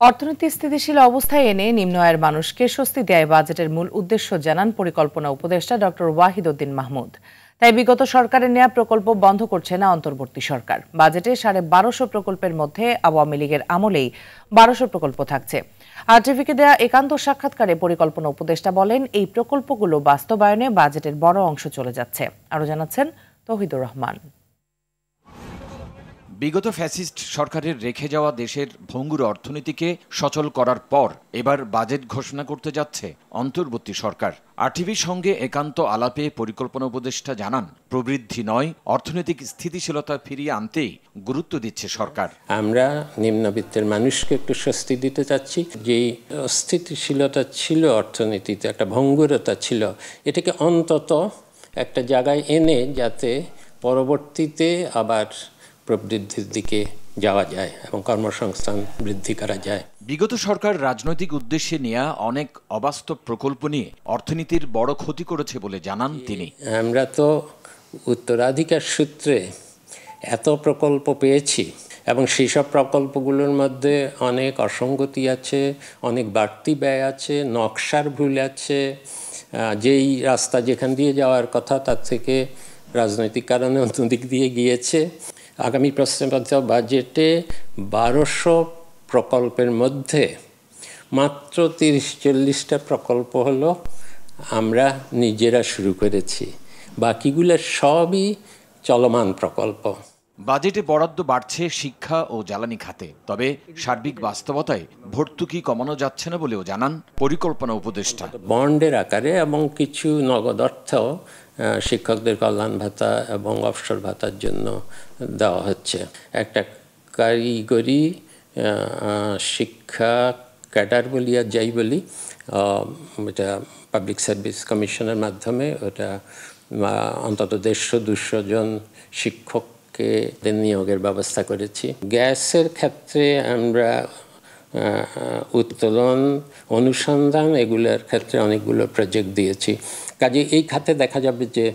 অর্থনীতি স্থিতিশীল অবস্থায় এনে নিম্ন আয়ের মানুষকে স্বস্তি দেয় বাজেটের মূল উদ্দেশ্য জানান পরিকল্পনা উপদেষ্টা ডক্টর ওয়াহিদউদ্দিন মাহমুদ। তাই বিগত সরকারের নেয়া প্রকল্প বন্ধ করছে না অন্তর্বর্তী সরকার। বাজেটে ১২৫০ প্রকল্পের মধ্যে আওয়ামী লীগের আমলেই ১২০০ প্রকল্প থাকছে। আরটিভিকে দেয়া একান্ত সাক্ষাৎকারে পরিকল্পনা উপদেষ্টা বলেন, এই প্রকল্পগুলো বাস্তবায়নে বাজেটের বড় অংশ চলে যাচ্ছে। আরও জানাচ্ছেন তৌহিদুর রহমান। বিগত ফ্যাসিস্ট সরকারের রেখে যাওয়া দেশের ভঙ্গুর অর্থনীতিকে সচল করার পর এবার বাজেট ঘোষণা করতে যাচ্ছে অন্তর্বর্তী সরকার। আরটিভির সঙ্গে একান্ত আলাপে পরিকল্পনা উপদেষ্টা জানান, প্রবৃদ্ধি নয়, অর্থনৈতিক স্থিতিশীলতা ফিরিয়ে আনতেই গুরুত্ব দিচ্ছে সরকার। আমরা নিম্নবিত্তের মানুষকে একটু স্বস্তি দিতে চাচ্ছি। যেই অস্থিতিশীলতা ছিল অর্থনীতিতে, একটা ভঙ্গুরতা ছিল, এটাকে অন্তত একটা জায়গায় এনে যাতে পরবর্তীতে আবার প্রবৃদ্ধির দিকে যাওয়া যায় এবং কর্মসংস্থান বৃদ্ধি করা যায়। বিগত সরকার রাজনৈতিক উদ্দেশ্যে নেওয়া অনেক অবাস্তব প্রকল্প নিয়ে অর্থনীতির বড় ক্ষতি করেছে বলে জানান তিনি। আমরা তো উত্তরাধিকার সূত্রে এত প্রকল্প পেয়েছি এবং সেই সব প্রকল্পগুলোর মধ্যে অনেক অসঙ্গতি আছে, অনেক বাড়তি ব্যয় আছে, নকশার ভুল আছে, যেই রাস্তা যেখান দিয়ে যাওয়ার কথা তার থেকে রাজনৈতিক কারণে অন্যদিক দিয়ে গিয়েছে। আগামী প্রশ্নপত্র বাজেটে ১২০০ প্রকল্পের মধ্যে মাত্র ৩০-৪০টা প্রকল্প হলো আমরা নিজেরা শুরু করেছি, বাকিগুলো সবই চলমান প্রকল্প। বাজেটে বরাদ্দ বাড়ছে শিক্ষা ও জ্বালানি খাতে, তবে সার্বিক বাস্তবতায় ভর্তুকি কমানো যাচ্ছে না বলেও জানান পরিকল্পনা উপদেষ্টা। বন্ডের আকারে এবং কিছু নগদ অর্থ শিক্ষকদের কল্যাণ ভাতা এবং অবসর ভাতার জন্য দেওয়া হচ্ছে। একটা কারিগরি শিক্ষা ক্যাডার বলি আর যাই বলি, এটা পাবলিক সার্ভিস কমিশনের মাধ্যমে ওটা অন্তত ১৫০-২০০ জন শিক্ষককে নিয়োগের ব্যবস্থা করেছি। গ্যাসের ক্ষেত্রে আমরা উত্তোলন, অনুসন্ধান এগুলোর ক্ষেত্রে অনেকগুলো প্রজেক্ট দিয়েছি। কাজে এই খাতে দেখা যাবে যে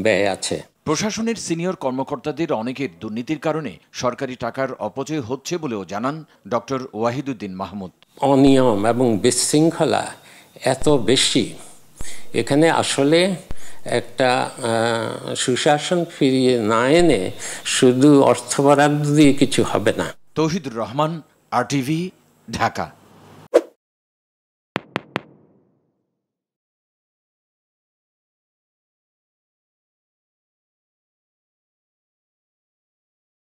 ব্যয় আছে। প্রশাসনের সিনিয়র কর্মকর্তাদের অনেকের দুর্নীতির কারণে সরকারি টাকার অপচয় হচ্ছে বলেও জানান ডক্টর ওয়াহিদউদ্দিন মাহমুদ। অনিয়ম এবং বিশৃঙ্খলা এত বেশি, এখানে আসলে একটা সুশাসন ফিরিয়ে না এনে শুধু অর্থ বরাদ্দ দিয়ে কিছু হবে না। তৌহিদুর রহমান, আরটিভি, ঢাকা।